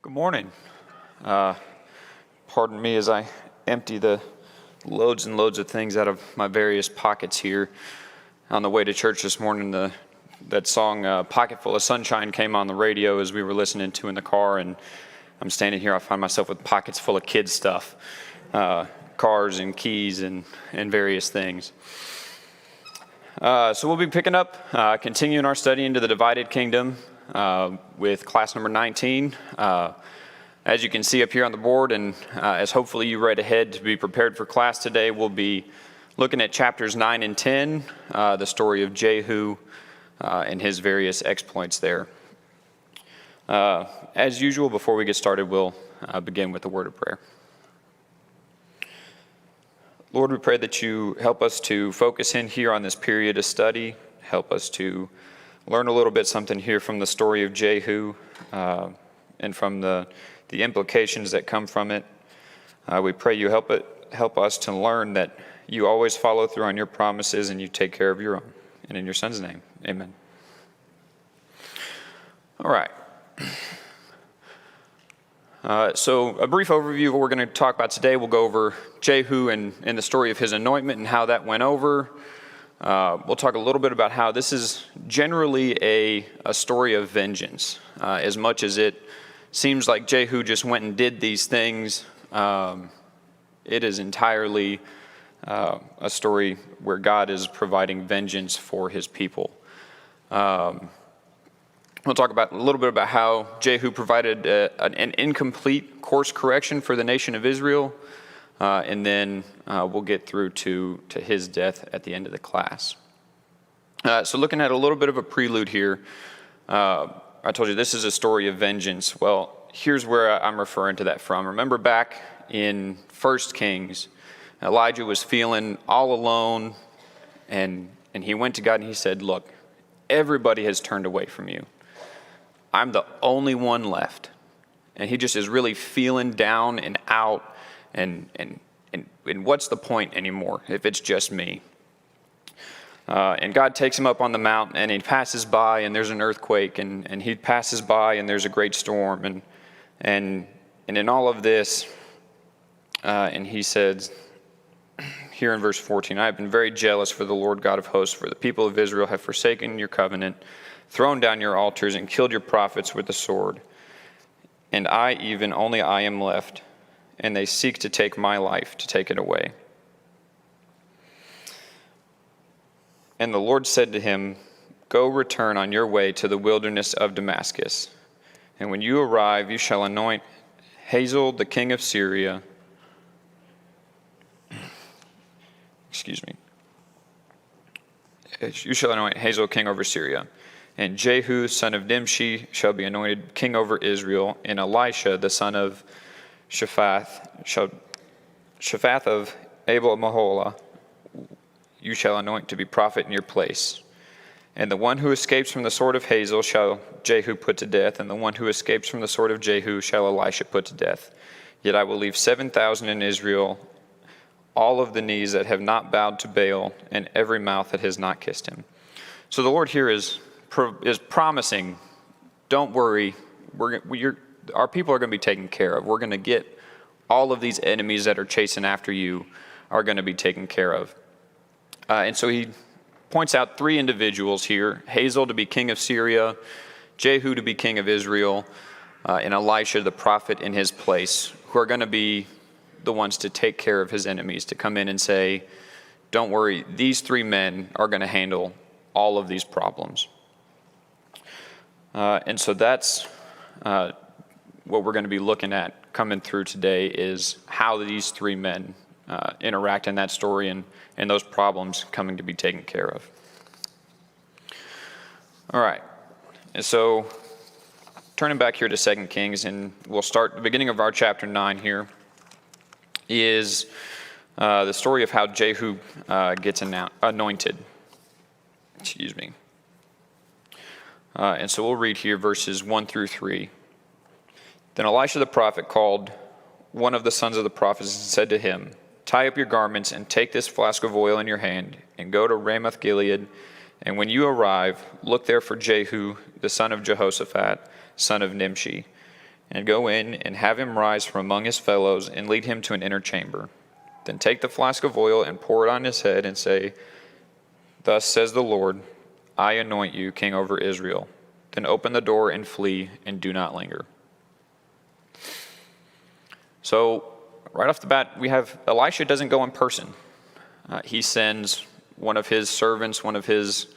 Good morning. Pardon me as I empty the loads and loads of things out of my various pockets here. On the way to church this morning, that song, Pocket Full of Sunshine, came on the radio as we were listening to in the car, and I'm standing here, I find myself with pockets full of kids' stuff, cars and keys and various things. So we'll be picking up, continuing our study into the divided kingdom with class number 19. As you can see up here on the board, and as hopefully you read ahead to be prepared for class today, we'll be looking at chapters 9 and 10, the story of Jehu and his various exploits there. As usual, before we get started, we'll begin with a word of prayer. Lord, we pray that you help us to focus in here on this period of study, help us to learn a little bit something here from the story of Jehu and from the implications that come from it. We pray you help us to learn that you always follow through on your promises and you take care of your own. And in your Son's name, amen. All right. So a brief overview of what we're going to talk about today. We'll go over Jehu and the story of his anointment and how that went over. We'll talk a little bit about how this is generally a story of vengeance. As much as it seems like Jehu just went and did these things, it is entirely a story where God is providing vengeance for his people. We'll talk about a little bit about how Jehu provided an incomplete course correction for the nation of Israel, and then we'll get through to his death at the end of the class. So looking at a little bit of a prelude here, I told you this is a story of vengeance. Well, here's where I'm referring to that from. Remember back in 1 Kings, Elijah was feeling all alone, and he went to God and he said, look, everybody has turned away from you. I'm the only one left. And he just is really feeling down and out, and what's the point anymore if it's just me? And God takes him up on the mountain, and he passes by, and there's an earthquake, and he passes by, and there's a great storm, and in all of this, and he says, here in verse 14, I have been very jealous for the Lord God of hosts, for the people of Israel have forsaken your covenant, thrown down your altars, and killed your prophets with the sword. And only I am left, and they seek to take my life, to take it away. And the Lord said to him, go return on your way to the wilderness of Damascus. And when you arrive, you shall anoint Hazael, the king of Syria. You shall anoint Hazael king over Syria. And Jehu, son of Nimshi, shall be anointed king over Israel. And Elisha, the son of Shaphat of Abel-Maholah, you shall anoint to be prophet in your place. And the one who escapes from the sword of Hazael shall Jehu put to death, and the one who escapes from the sword of Jehu shall Elisha put to death. Yet I will leave 7,000 in Israel, all of the knees that have not bowed to Baal, and every mouth that has not kissed him. So the Lord here is promising, don't worry, our people are going to be taken care of. We're going to get all of these enemies that are chasing after you are going to be taken care of. And so he points out three individuals here, Hazael to be king of Syria, Jehu to be king of Israel, and Elisha the prophet in his place, who are going to be the ones to take care of his enemies, to come in and say, don't worry, these three men are going to handle all of these problems. And so that's what we're going to be looking at coming through today, is how these three men interact in that story and those problems coming to be taken care of. All right. And so turning back here to 2 Kings, and we'll start the beginning of our chapter 9 here, is the story of how Jehu gets anointed. And so we'll read here verses 1 through 3. Then Elisha the prophet called one of the sons of the prophets and said to him, tie up your garments and take this flask of oil in your hand and go to Ramoth Gilead. And when you arrive, look there for Jehu, the son of Jehoshaphat, son of Nimshi. and go in and have him rise from among his fellows and lead him to an inner chamber. Then take the flask of oil and pour it on his head and say, 'Thus says the Lord, I anoint you king over Israel.' Then open the door and flee and do not linger." So right off the bat, we have Elisha doesn't go in person. He sends one of his servants, one of his,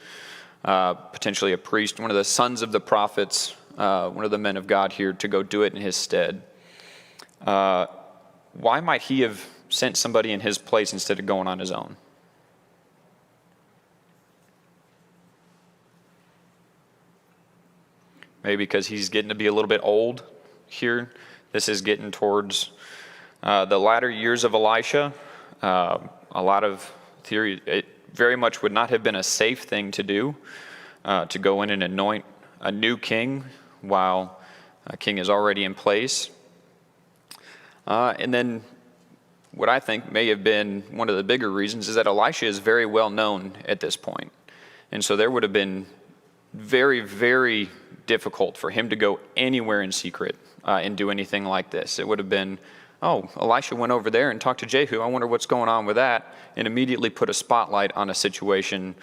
potentially a priest, one of the sons of the prophets, one of the men of God here to go do it in his stead. Why might he have sent somebody in his place instead of going on his own? Maybe because he's getting to be a little bit old here. This is getting towards the latter years of Elisha. A lot of theory, it very much would not have been a safe thing to do, to go in and anoint a new king while a king is already in place. And then what I think may have been one of the bigger reasons is that Elisha is very well known at this point. And so there would have been very, very difficult for him to go anywhere in secret and do anything like this. It would have been, oh, Elisha went over there and talked to Jehu. I wonder what's going on with that, and immediately put a spotlight on a situation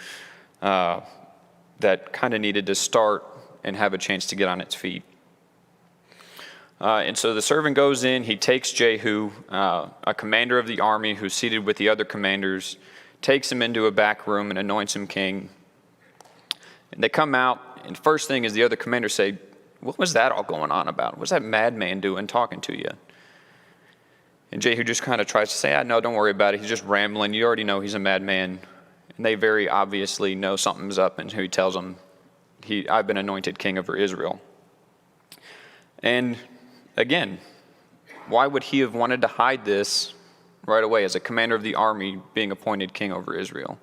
that kind of needed to start and have a chance to get on its feet. And so the servant goes in, he takes Jehu, a commander of the army who's seated with the other commanders, takes him into a back room and anoints him king. And they come out, and first thing is the other commanders say, "What was that all going on about? What's that madman doing talking to you?" And Jehu just kind of tries to say, "No, don't worry about it. He's just rambling. You already know he's a madman." And they very obviously know something's up, and he tells them, "I've been anointed king over Israel." And again, why would he have wanted to hide this right away as a commander of the army being appointed king over Israel?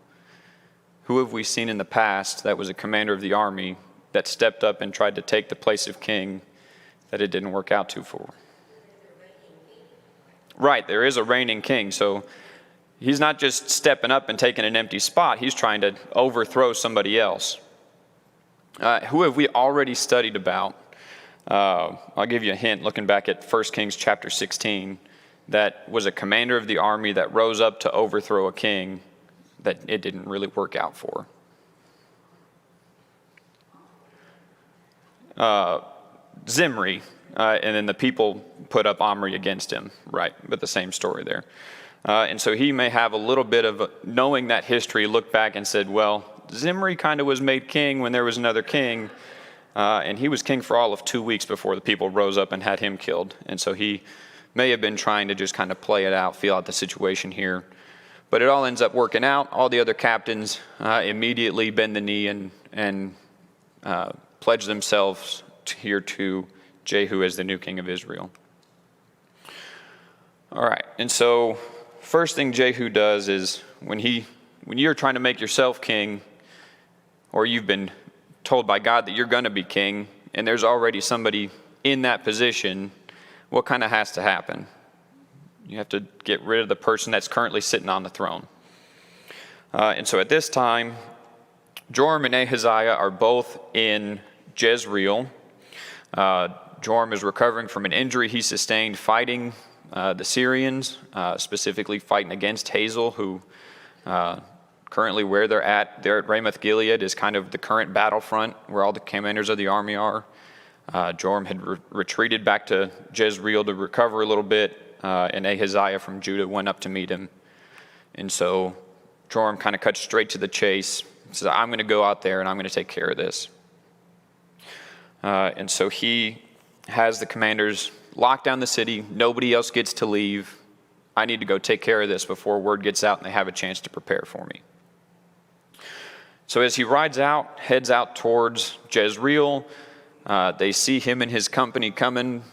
Who have we seen in the past that was a commander of the army that stepped up and tried to take the place of king that it didn't work out too for? Right, there is a reigning king, so he's not just stepping up and taking an empty spot, he's trying to overthrow somebody else. Who have we already studied about? I'll give you a hint looking back at 1 Kings chapter 16, that was a commander of the army that rose up to overthrow a king that it didn't really work out for. Zimri, and then the people put up Omri against him, right, but the same story there. And so he may have a little bit of, knowing that history, looked back and said, well, Zimri kind of was made king when there was another king, and he was king for all of 2 weeks before the people rose up and had him killed. And so he may have been trying to just kind of play it out, feel out the situation here. But it all ends up working out. All the other captains immediately bend the knee and pledge themselves here to Jehu as the new king of Israel. All right, and so first thing Jehu does is when you're trying to make yourself king, or you've been told by God that you're going to be king, and there's already somebody in that position, what kind of has to happen? You have to get rid of the person that's currently sitting on the throne. And so at this time, Joram and Ahaziah are both in Jezreel. Joram is recovering from an injury he sustained fighting the Syrians, specifically fighting against Hazael, who currently where they're at Ramoth Gilead is kind of the current battlefront where all the commanders of the army are. Joram had retreated back to Jezreel to recover a little bit, and Ahaziah from Judah went up to meet him. And so Joram kind of cuts straight to the chase, says, I'm going to go out there and I'm going to take care of this. And so he has the commanders lock down the city. Nobody else gets to leave. I need to go take care of this before word gets out and they have a chance to prepare for me. So as he rides out, heads out towards Jezreel, they see him and his company coming.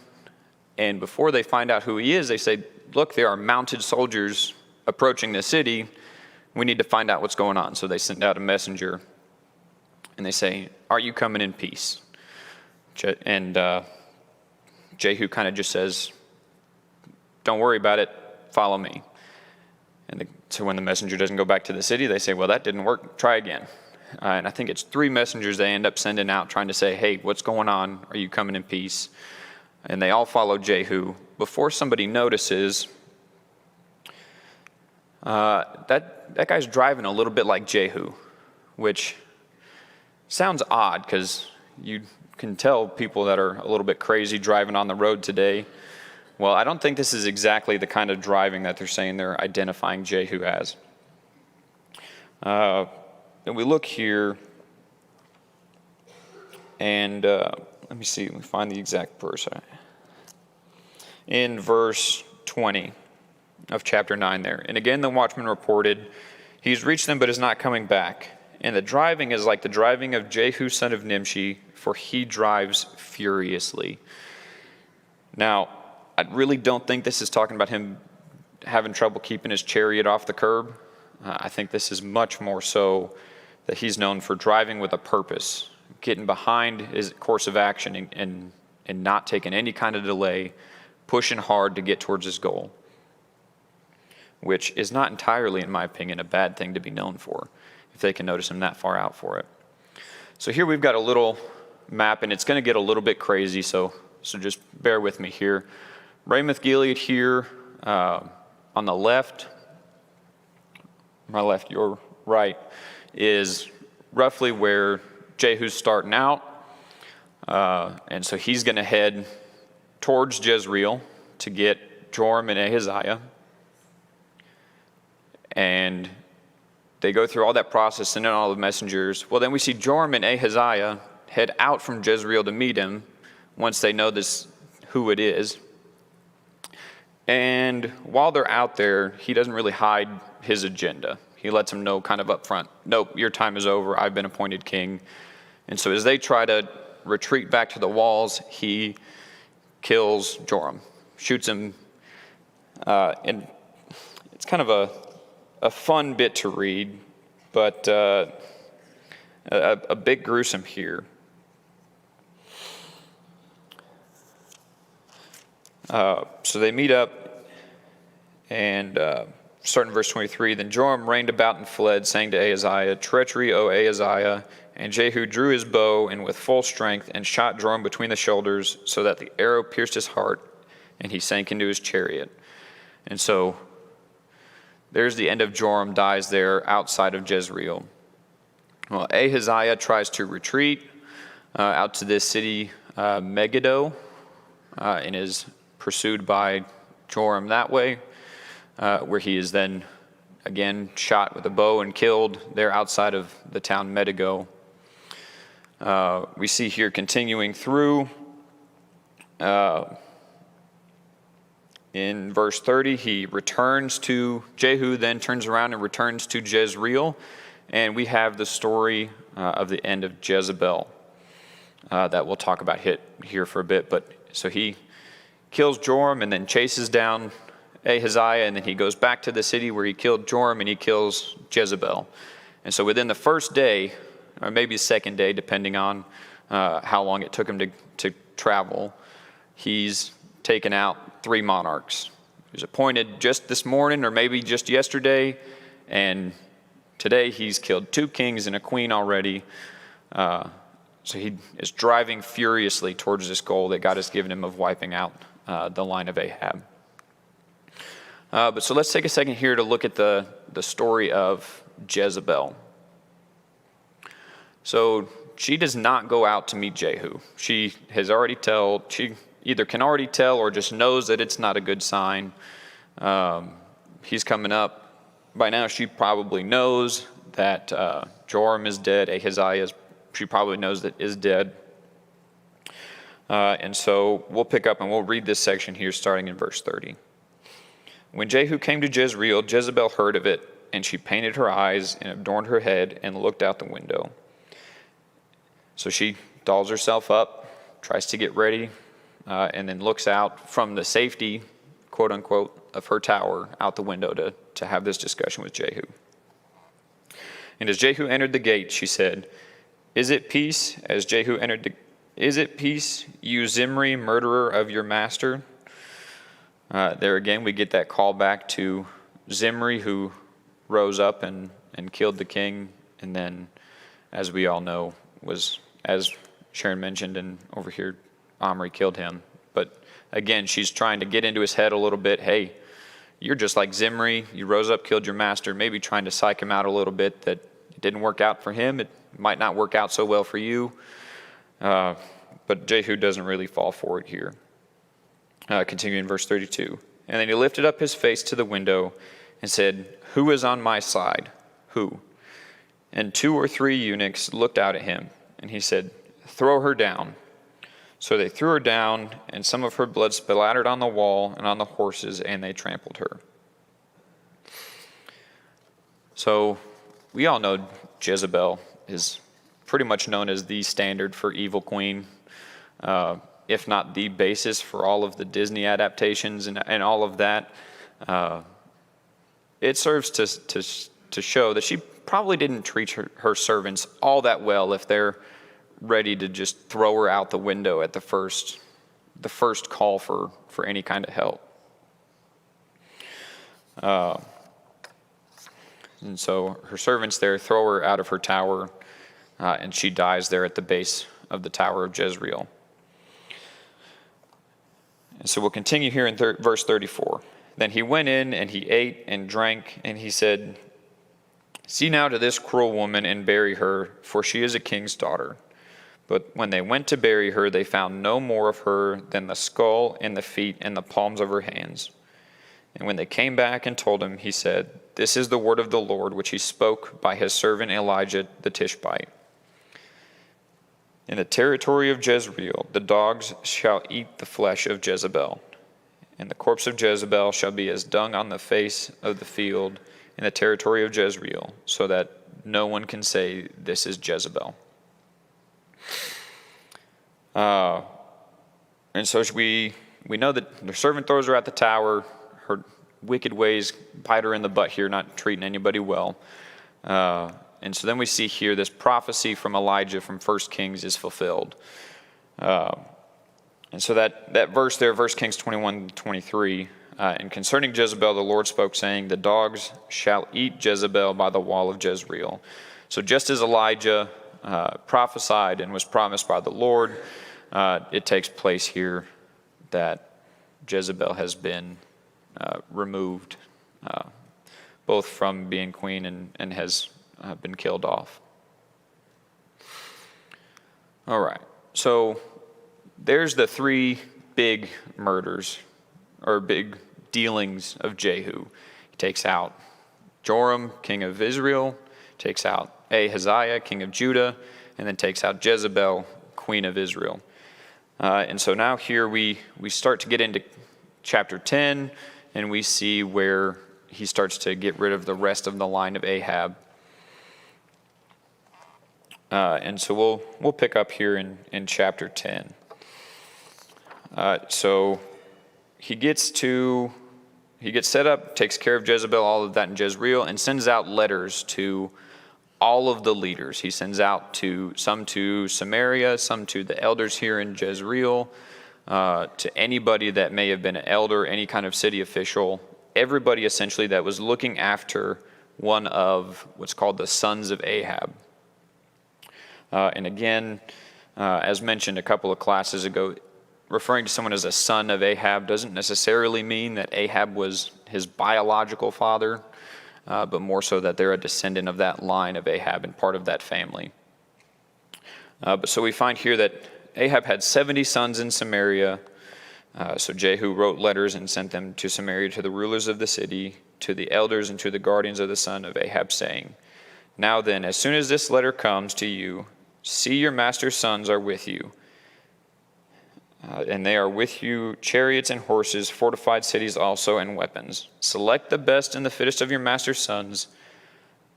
And before they find out who he is, they say, look, there are mounted soldiers approaching the city. We need to find out what's going on. So they send out a messenger and they say, are you coming in peace? And Jehu kind of just says, don't worry about it, follow me. And so when the messenger doesn't go back to the city, they say, well, that didn't work, try again. And I think it's 3 messengers they end up sending out trying to say, hey, what's going on? Are you coming in peace? and they all follow Jehu before somebody notices that guy's driving a little bit like Jehu, which sounds odd because you can tell people that are a little bit crazy driving on the road today. Well, I don't think this is exactly the kind of driving that they're saying they're identifying Jehu as. And we look here, and let me see, let me find the exact verse. In verse 20 of chapter 9 there. And again, the watchman reported, "He's reached them, but is not coming back. And the driving is like the driving of Jehu, son of Nimshi, for he drives furiously." Now, I really don't think this is talking about him having trouble keeping his chariot off the curb. I think this is much more so that he's known for driving with a purpose, getting behind his course of action and not taking any kind of delay, pushing hard to get towards his goal, which is not entirely, in my opinion, a bad thing to be known for, if they can notice him that far out for it. So here we've got a little map, and it's going to get a little bit crazy, so just bear with me here. Ramoth Gilead here on the left, my left, your right, is roughly where Jehu's starting out. And so he's going to head towards Jezreel to get Joram and Ahaziah. And they go through all that process, sending all the messengers. Well, then we see Joram and Ahaziah head out from Jezreel to meet him once they know this, who it is. And while they're out there, he doesn't really hide his agenda. He lets them know kind of up front, nope, your time is over, I've been appointed king. And so as they try to retreat back to the walls, he kills Joram, shoots him. And it's kind of a fun bit to read, but a bit gruesome here. So they meet up, and starting in verse 23, then Joram reined about and fled, saying to Ahaziah, "Treachery, O Ahaziah." And Jehu drew his bow and with full strength and shot Joram between the shoulders, so that the arrow pierced his heart, and he sank into his chariot. And so there's the end of Joram, dies there outside of Jezreel. Well, Ahaziah tries to retreat out to this city, Megiddo, and is pursued by Joram that way, where he is then again shot with a bow and killed there outside of the town Megiddo. We see here continuing through in verse 30, he returns to Jehu, then turns around and returns to Jezreel, and we have the story of the end of Jezebel that we'll talk about here for a bit. But so he kills Joram and then chases down Ahaziah, and then he goes back to the city where he killed Joram and he kills Jezebel. And so within the first day, or maybe the second day, depending on how long it took him to travel, he's taken out 3 monarchs. He was appointed just this morning or maybe just yesterday, and today he's killed 2 kings and a queen already. So he is driving furiously towards this goal that God has given him of wiping out the line of Ahab. But so let's take a second here to look at the story of Jezebel. So she does not go out to meet Jehu. She either can already tell or just knows that it's not a good sign. He's coming up. By now she probably knows that Joram is dead. Ahaziah, she probably knows that is dead. And so we'll pick up and we'll read this section here starting in verse 30. When Jehu came to Jezreel, Jezebel heard of it, and she painted her eyes and adorned her head and looked out the window. So she dolls herself up, tries to get ready, and then looks out from the safety, quote unquote, of her tower out the window to have this discussion with Jehu. And as Jehu entered the gate, she said, Is it peace, you Zimri, murderer of your master? There again, we get that call back to Zimri, who rose up and killed the king, and then, as we all know, was, as Sharon mentioned, and over here, Omri killed him. But again, she's trying to get into his head a little bit. Hey, you're just like Zimri. You rose up, killed your master, maybe trying to psych him out a little bit that it didn't work out for him. It might not work out so well for you. But Jehu doesn't really fall for it here. Continuing in verse 32. And then he lifted up his face to the window and said, "Who is on my side? Who?" And 2 or 3 eunuchs looked out at him, and he said, "Throw her down." So they threw her down, and some of her blood splattered on the wall and on the horses, and they trampled her. So we all know Jezebel is pretty much known as the standard for evil queen, if not the basis for all of the Disney adaptations and all of that. It serves to show that she probably didn't treat her servants all that well if they're ready to just throw her out the window at the first call for any kind of help. And so her servants there throw her out of her tower, and she dies there at the base of the Tower of Jezreel. And so we'll continue here in verse 34. Then he went in and he ate and drank, and he said, "See now to this cruel woman and bury her, for she is a king's daughter." But when they went to bury her, they found no more of her than the skull and the feet and the palms of her hands. And when they came back and told him, he said, "This is the word of the Lord, which he spoke by his servant Elijah the Tishbite. In the territory of Jezreel, the dogs shall eat the flesh of Jezebel, and the corpse of Jezebel shall be as dung on the face of the field in the territory of Jezreel, so that no one can say, 'This is Jezebel.'" And so we know that the servant throws her at the tower. Her wicked ways bite her in the butt here, not treating anybody well. And so then we see here this prophecy from Elijah from 1 Kings is fulfilled. And so that verse there, 1 Kings 21:23, and concerning Jezebel, the Lord spoke, saying, "The dogs shall eat Jezebel by the wall of Jezreel." So just as Elijah prophesied and was promised by the Lord, it takes place here that Jezebel has been removed, both from being queen and has been killed off. All right, so there's the 3 big murders or big dealings of Jehu. He takes out Joram, king of Israel, takes out Ahaziah, king of Judah, and then takes out Jezebel, queen of Israel. And so now here we start to get into chapter 10, and we see where he starts to get rid of the rest of the line of Ahab. And so we'll pick up here in chapter 10. So he gets set up, takes care of Jezebel, all of that in Jezreel, and sends out letters to all of the leaders. He sends out some to Samaria, some to the elders here in Jezreel, to anybody that may have been an elder, any kind of city official, everybody essentially that was looking after one of what's called the sons of Ahab. And again, as mentioned a couple of classes ago, referring to someone as a son of Ahab doesn't necessarily mean that Ahab was his biological father, but more so that they're a descendant of that line of Ahab and part of that family. But so we find here that Ahab had 70 sons in Samaria. So Jehu wrote letters and sent them to Samaria to the rulers of the city, to the elders, and to the guardians of the son of Ahab, saying, "Now then, as soon as this letter comes to you, see your master's sons are with you. And they are with you chariots and horses, fortified cities also, and weapons. Select the best and the fittest of your master's sons,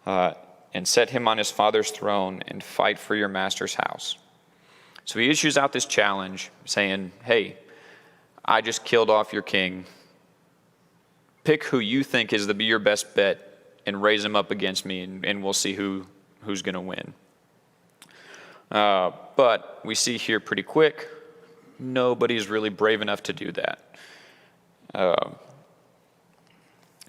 and set him on his father's throne, and fight for your master's house." So he issues out this challenge, saying, hey, I just killed off your king. Pick who you think is your best bet and raise him up against me, and we'll see who's going to win. But we see here pretty quick, nobody's really brave enough to do that. And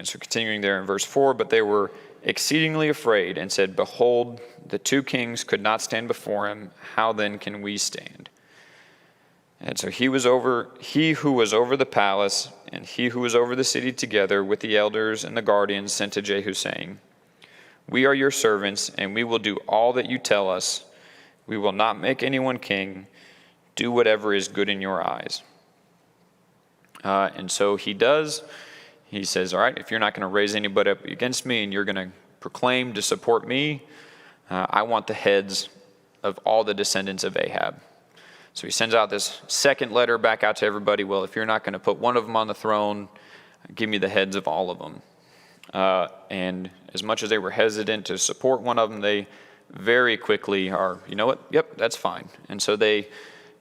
so continuing there in verse 4, but they were exceedingly afraid and said, "Behold, the 2 kings could not stand before him. How then can we stand?" And so he who was over the palace and he who was over the city together with the elders and the guardians sent to Jehu, saying, "We are your servants, and we will do all that you tell us. We will not make anyone king. Do whatever is good in your eyes." And so he does. He says, all right, if you're not going to raise anybody up against me and you're going to proclaim to support me, I want the heads of all the descendants of Ahab. So he sends out this second letter back out to everybody. Well, if you're not going to put one of them on the throne, give me the heads of all of them. And as much as they were hesitant to support one of them, they very quickly are, you know what? Yep, that's fine. And so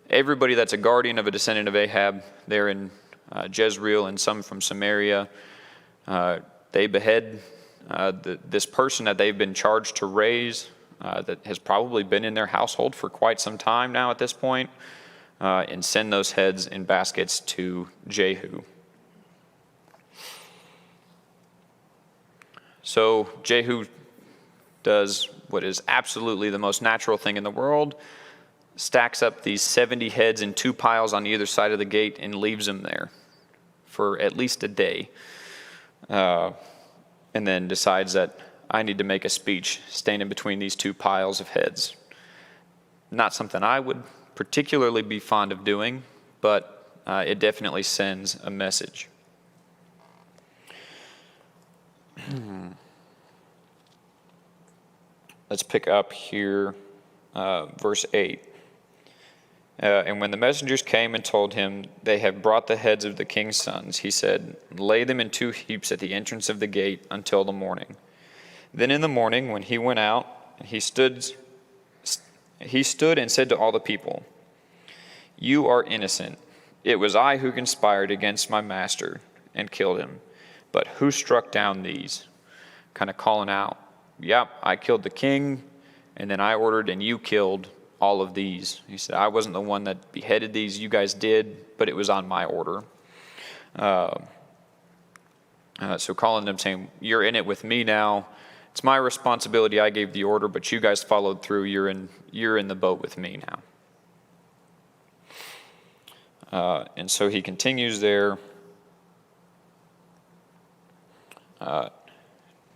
everybody that's a guardian of a descendant of Ahab, they're in Jezreel and some from Samaria, they behead this person that they've been charged to raise, that has probably been in their household for quite some time now at this point, and send those heads in baskets to Jehu. So Jehu does what is absolutely the most natural thing in the world, stacks up these 70 heads in 2 piles on either side of the gate and leaves them there for at least a day. And then decides that I need to make a speech standing between these 2 piles of heads. Not something I would particularly be fond of doing, but it definitely sends a message. Let's pick up here, verse 8. And when the messengers came and told him, "They have brought the heads of the king's sons," he said, "Lay them in 2 heaps at the entrance of the gate until the morning." Then in the morning, when he went out, he stood and said to all the people, "You are innocent. It was I who conspired against my master and killed him. But who struck down these?" Kind of calling out, yep, I killed the king, and then I ordered and you killed all of these. He said, I wasn't the one that beheaded these, you guys did, but it was on my order. So calling them, saying, you're in it with me now. It's my responsibility. I gave the order, but you guys followed through. You're in the boat with me now. And so he continues there.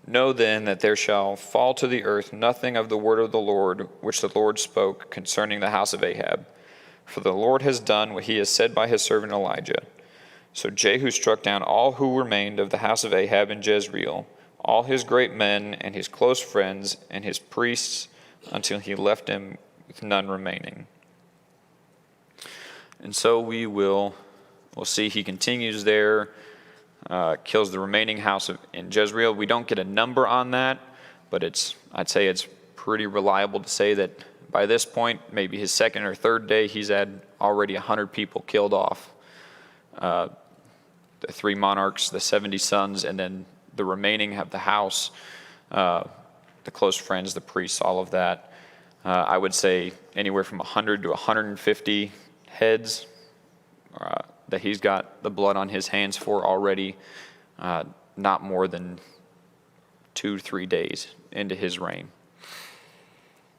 Know then that there shall fall to the earth nothing of the word of the Lord, which the Lord spoke concerning the house of Ahab. For the Lord has done what he has said by his servant Elijah. So Jehu struck down all who remained of the house of Ahab in Jezreel, all his great men and his close friends and his priests, until he left them with none remaining. And so we'll see he continues there, kills the remaining house in Jezreel. We don't get a number on that, but I'd say it's pretty reliable to say that by this point, maybe his second or third day, he's had already 100 people killed off. The 3 monarchs, the 70 sons, and then the remaining of the house, the close friends, the priests, all of that. I would say anywhere from 100 to 150 heads that he's got the blood on his hands for already, not more than 2-3 days into his reign.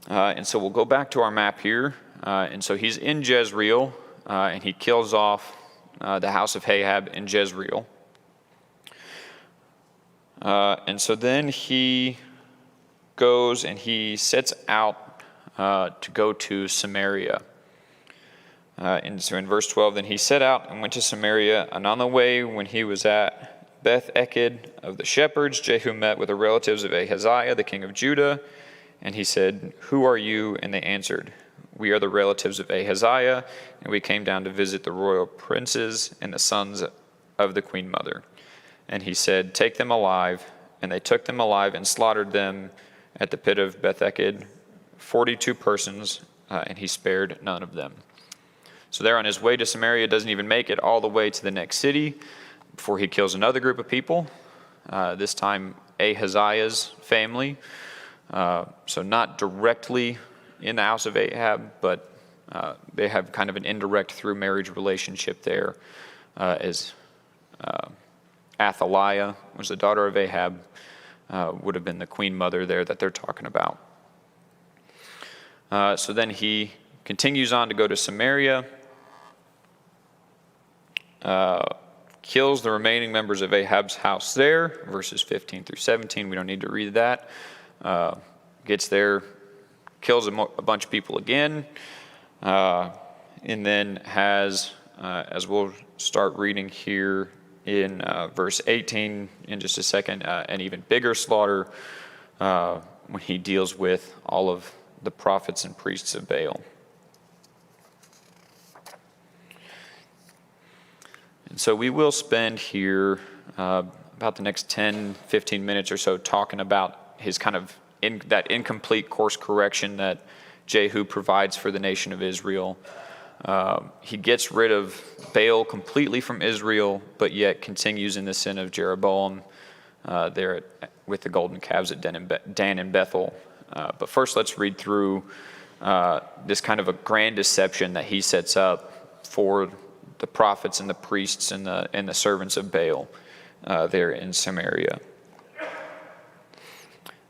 And so we'll go back to our map here. And so he's in Jezreel, and he kills off the house of Ahab in Jezreel. And so then he goes and he sets out to go to Samaria. And so in verse 12, then he set out and went to Samaria, and on the way when he was at Beth-Eked of the shepherds, Jehu met with the relatives of Ahaziah, the king of Judah, and he said, who are you? And they answered, we are the relatives of Ahaziah, and we came down to visit the royal princes and the sons of the queen mother. And he said, take them alive. And they took them alive and slaughtered them at the pit of Beth-Eked, 42 persons, and he spared none of them. So there on his way to Samaria, doesn't even make it all the way to the next city before he kills another group of people, this time Ahaziah's family. So not directly in the house of Ahab, but they have kind of an indirect through marriage relationship there, as Athaliah was the daughter of Ahab, would have been the queen mother there that they're talking about. So then he continues on to go to Samaria, kills the remaining members of Ahab's house there, verses 15 through 17. We don't need to read that. Gets there, kills a bunch of people again, and then has, as we'll start reading here in verse 18 in just a second, an even bigger slaughter when he deals with all of the prophets and priests of Baal. And so we will spend here about the next 10, 15 minutes or so talking about his kind of that incomplete course correction that Jehu provides for the nation of Israel. He gets rid of Baal completely from Israel, but yet continues in the sin of Jeroboam there with the golden calves at Dan and Bethel. But first, let's read through this kind of a grand deception that he sets up for the prophets and the priests and the servants of Baal there in Samaria.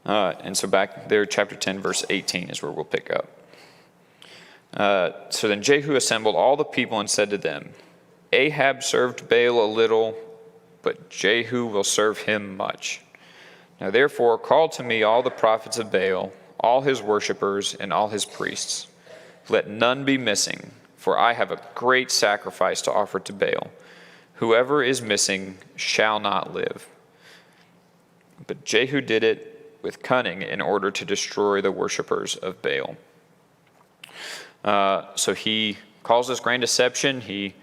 And so back there, chapter 10, verse 18 is where we'll pick up. So then Jehu assembled all the people and said to them, Ahab served Baal a little, but Jehu will serve him much. Now therefore call to me all the prophets of Baal, all his worshippers, and all his priests. Let none be missing, for I have a great sacrifice to offer to Baal. Whoever is missing shall not live. But Jehu did it with cunning in order to destroy the worshippers of Baal. So he calls this grand deception. He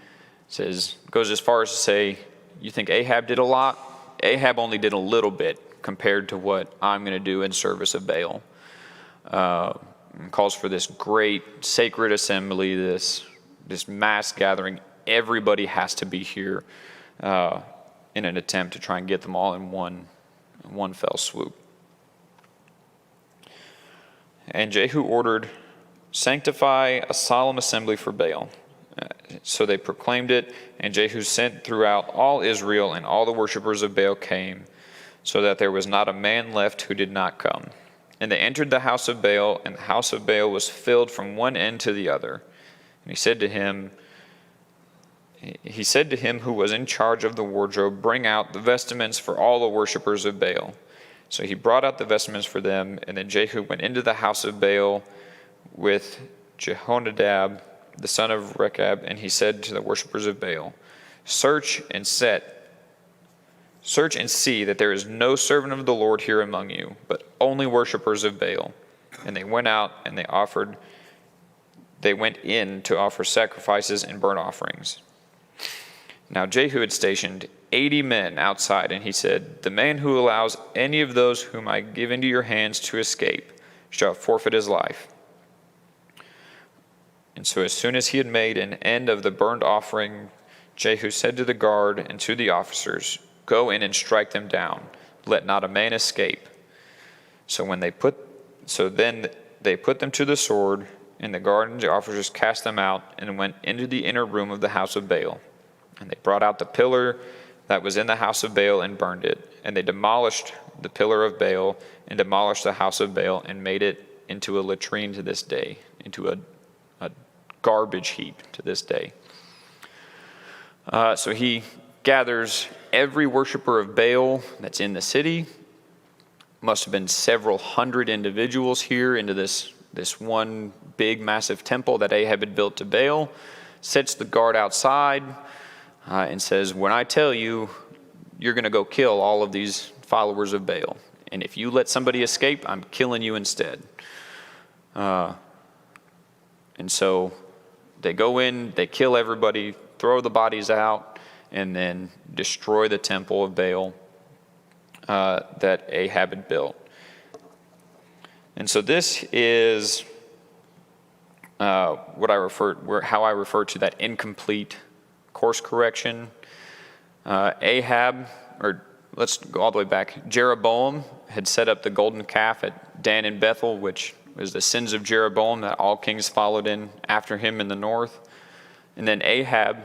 goes as far as to say, you think Ahab did a lot? Ahab only did a little bit compared to what I'm going to do in service of Baal. Calls for this great sacred assembly, this mass gathering. Everybody has to be here in an attempt to try and get them all in one fell swoop. And Jehu ordered, sanctify a solemn assembly for Baal. So they proclaimed it, and Jehu sent throughout all Israel, and all the worshippers of Baal came, so that there was not a man left who did not come. And they entered the house of Baal, and the house of Baal was filled from one end to the other. And he said to him who was in charge of the wardrobe, bring out the vestments for all the worshippers of Baal. So he brought out the vestments for them, and then Jehu went into the house of Baal with Jehonadab, the son of Rechab, and he said to the worshippers of Baal, Search and see that there is no servant of the Lord here among you, but only worshippers of Baal. And they went out and they went in to offer sacrifices and burnt offerings. Now Jehu had stationed 80 men outside, and he said, The man who allows any of those whom I give into your hands to escape shall forfeit his life. And so as soon as he had made an end of the burnt offering, Jehu said to the guard and to the officers, Go in and strike them down. Let not a man escape. So then they put them to the sword, and the guard and the officers cast them out and went into the inner room of the house of Baal. And they brought out the pillar that was in the house of Baal and burned it. And they demolished the pillar of Baal and demolished the house of Baal and made it into a latrine to this day, into a garbage heap to this day. So he gathers every worshiper of Baal that's in the city. Must have been several hundred individuals here into this one big massive temple that Ahab had built to Baal. Sets the guard outside and says, when I tell you, you're going to go kill all of these followers of Baal. And if you let somebody escape, I'm killing you instead. And so they go in, they kill everybody, throw the bodies out, and then destroy the temple of Baal that Ahab had built. And so this is how I refer to that incomplete course correction. Ahab, or let's go all the way back, Jeroboam had set up the golden calf at Dan and Bethel, which was the sins of Jeroboam that all kings followed in after him in the north. And then Ahab,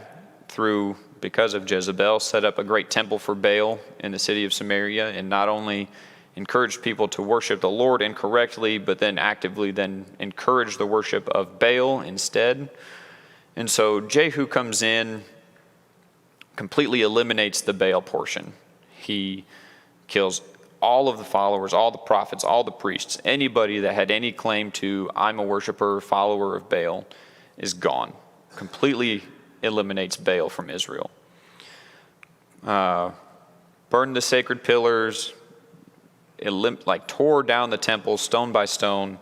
because of Jezebel, set up a great temple for Baal in the city of Samaria, and not only encouraged people to worship the Lord incorrectly, but then actively encouraged the worship of Baal instead. And so Jehu comes in completely eliminates the Baal portion. He kills all of the followers, all the prophets, all the priests. Anybody that had any claim to, I'm a worshiper, follower of Baal, is gone. Completely eliminates Baal from Israel. Burned the sacred pillars, tore down the temple stone by stone,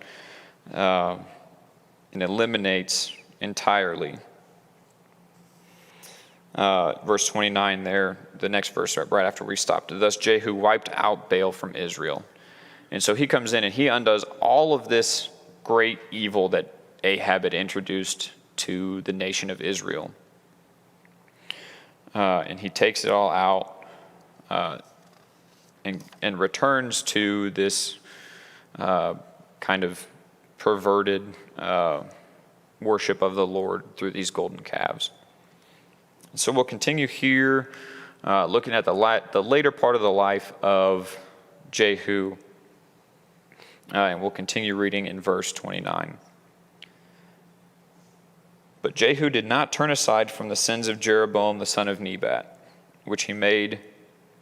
and eliminates entirely. Verse 29 there, the next verse right after we stopped. Thus Jehu wiped out Baal from Israel. And so he comes in and he undoes all of this great evil that Ahab had introduced to the nation of Israel. And he takes it all out and returns to this kind of perverted worship of the Lord through these golden calves. So we'll continue here, looking at the later part of the life of Jehu, and we'll continue reading in verse 29. But Jehu did not turn aside from the sins of Jeroboam the son of Nebat, which he made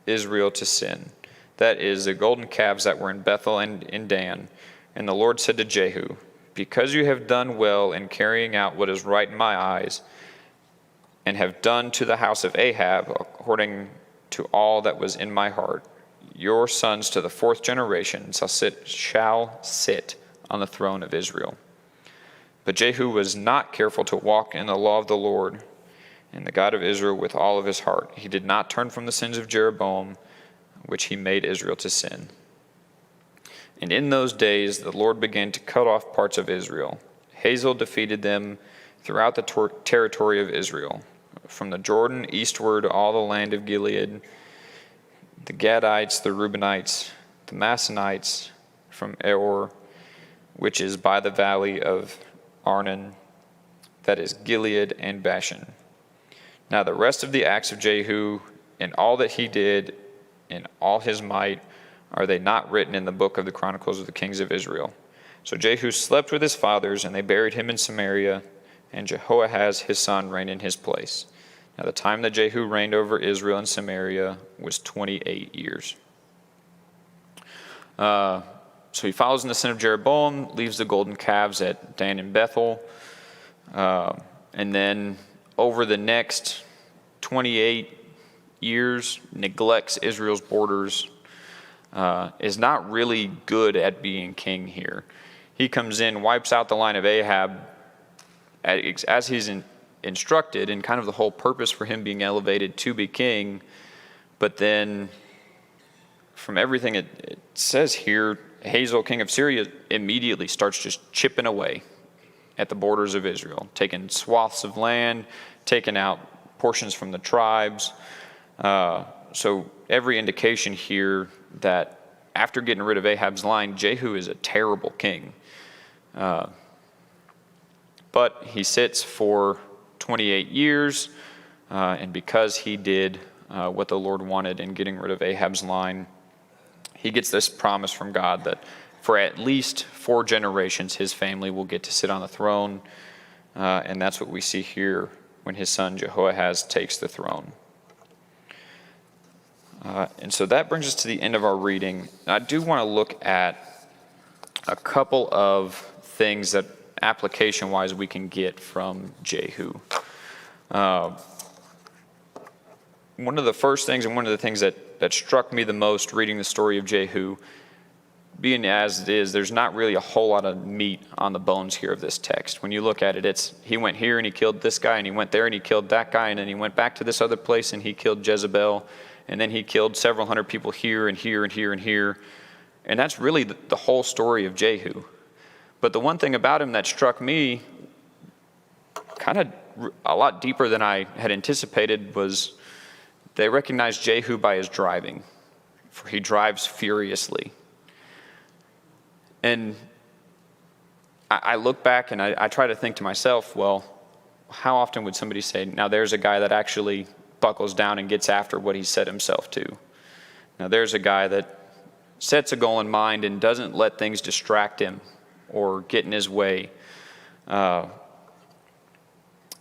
Israel to sin. That is, the golden calves that were in Bethel and in Dan. And the Lord said to Jehu, because you have done well in carrying out what is right in my eyes, and have done to the house of Ahab according to all that was in my heart, your sons to the fourth generation shall sit on the throne of Israel. But Jehu was not careful to walk in the law of the Lord and the God of Israel with all of his heart. He did not turn from the sins of Jeroboam, which he made Israel to sin. And in those days the Lord began to cut off parts of Israel. Hazael defeated them throughout the territory of Israel, from the Jordan eastward all the land of Gilead, the Gadites, the Reubenites, the Massonites, from Aor, which is by the valley of Arnon, that is Gilead and Bashan. Now the rest of the acts of Jehu, and all that he did, in all his might, are they not written in the book of the Chronicles of the kings of Israel? So Jehu slept with his fathers, and they buried him in Samaria, and Jehoahaz his son reigned in his place. Now the time that Jehu reigned over Israel and Samaria was 28 years. So he follows in the sin of Jeroboam, leaves the golden calves at Dan and Bethel, and then over the next 28 years neglects Israel's borders, is not really good at being king here. He comes in, wipes out the line of Ahab as he's instructed, and kind of the whole purpose for him being elevated to be king. But then from everything it says here, Hazael, king of Syria, immediately starts just chipping away at the borders of Israel, taking swaths of land, taking out portions from the tribes. So every indication here that after getting rid of Ahab's line, Jehu is a terrible king. But he sits for 28 years, and because he did what the Lord wanted in getting rid of Ahab's line, he gets this promise from God that for at least 4 generations his family will get to sit on the throne, and that's what we see here when his son Jehoahaz takes the throne. And so that brings us to the end of our reading. I do want to look at a couple of things that application-wise we can get from Jehu. One of the first things, and one of the things that struck me the most reading the story of Jehu, being as it is, there's not really a whole lot of meat on the bones here of this text. When you look at it, it's he went here and he killed this guy, and he went there and he killed that guy, and then he went back to this other place and he killed Jezebel, and then he killed several hundred people here and here and here and here. And that's really the whole story of Jehu. But the one thing about him that struck me kind of a lot deeper than I had anticipated was they recognized Jehu by his driving, for he drives furiously. And I look back and I try to think to myself, well, how often would somebody say, now there's a guy that actually buckles down and gets after what he set himself to? Now there's a guy that sets a goal in mind and doesn't let things distract him or get in his way. And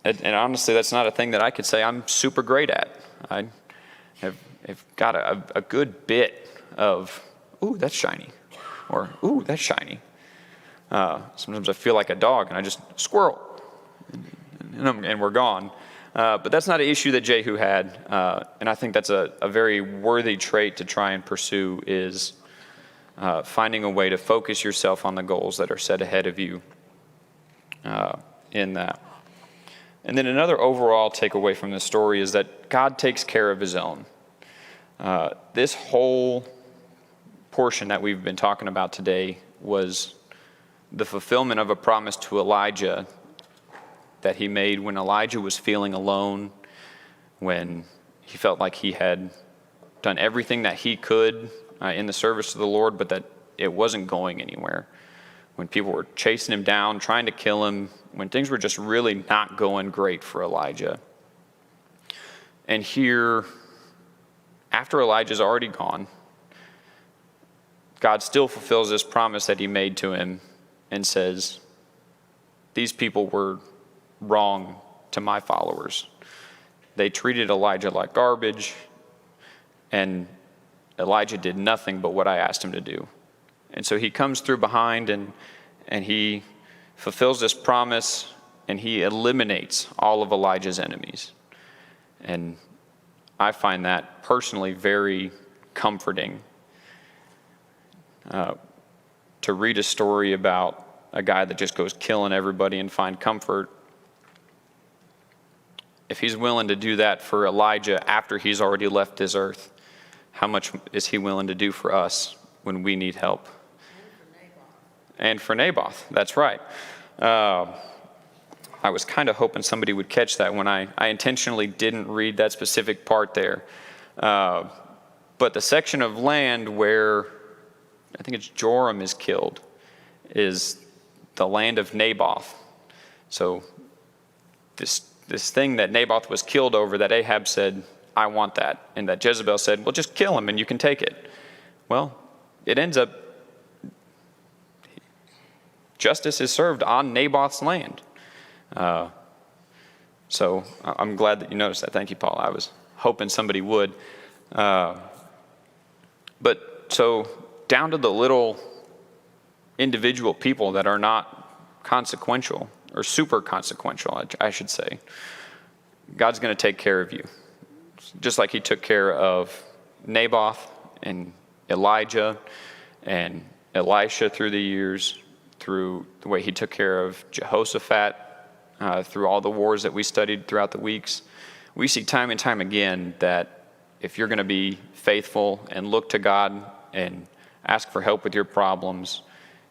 honestly, that's not a thing that I could say I'm super great at. I have got a good bit of, ooh, that's shiny, or ooh, that's shiny. Sometimes I feel like a dog, and I just, squirrel, and we're gone. But that's not an issue that Jehu had, and I think that's a very worthy trait to try and pursue, is finding a way to focus yourself on the goals that are set ahead of you in that. And then another overall takeaway from this story is that God takes care of his own. This whole portion that we've been talking about today was the fulfillment of a promise to Elijah that he made when Elijah was feeling alone, when he felt like he had done everything that he could in the service of the Lord, but that it wasn't going anywhere. When people were chasing him down, trying to kill him, when things were just really not going great for Elijah. And here, after Elijah's already gone, God still fulfills this promise that he made to him and says, these people were wrong to my followers. They treated Elijah like garbage, and Elijah did nothing but what I asked him to do. And so he comes through behind and he fulfills this promise, and he eliminates all of Elijah's enemies. And I find that personally very comforting. To read a story about a guy that just goes killing everybody and find comfort. If he's willing to do that for Elijah after he's already left this earth, how much is he willing to do for us when we need help? And for Naboth, that's right. I was kind of hoping somebody would catch that when I intentionally didn't read that specific part there. But the section of land where I think it's Joram is killed is the land of Naboth. So this thing that Naboth was killed over, that Ahab said, I want that. And that Jezebel said, well, just kill him and you can take it. Well, it ends up, justice is served on Naboth's land. So I'm glad that you noticed that. Thank you, Paul. I was hoping somebody would. But so down to the little individual people that are not consequential, or super consequential, I should say. God's going to take care of you. Just like he took care of Naboth and Elijah and Elisha through the years, through the way he took care of Jehoshaphat, through all the wars that we studied throughout the weeks. We see time and time again that if you're going to be faithful and look to God and ask for help with your problems,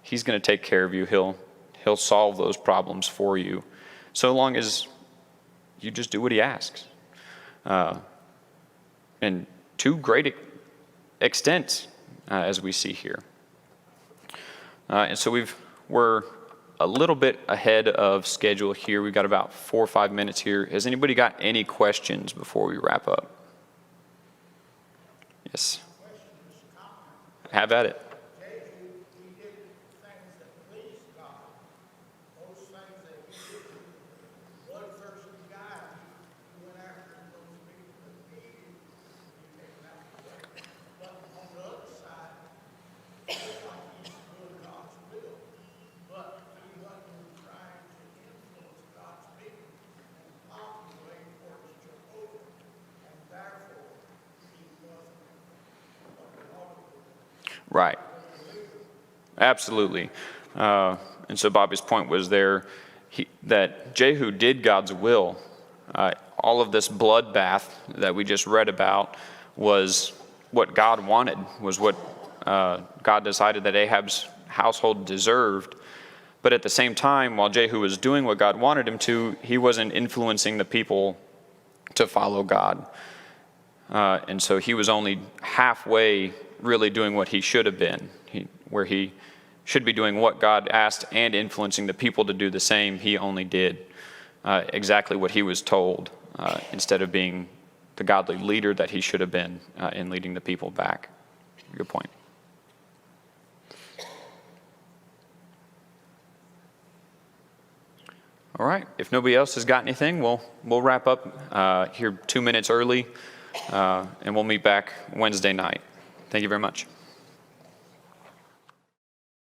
he's going to take care of you. He'll solve those problems for you, so long as you just do what he asks. And to great extents, as we see here. And so we're a little bit ahead of schedule here. We've got about 4 or 5 minutes here. Has anybody got any questions before we wrap up? Yes. Have at it. Right. Absolutely. And so Bobby's point was there that Jehu did God's will. All of this bloodbath that we just read about was what God wanted, was what God decided that Ahab's household deserved. But at the same time, while Jehu was doing what God wanted him to, he wasn't influencing the people to follow God. And so he was only halfway really doing what he should have been, where he should be doing what God asked and influencing the people to do the same. He only did exactly what he was told, instead of being the godly leader that he should have been in leading the people back. Good point. All right. If nobody else has got anything, we'll wrap up here 2 minutes early. and we'll meet back Wednesday night. Thank you very much.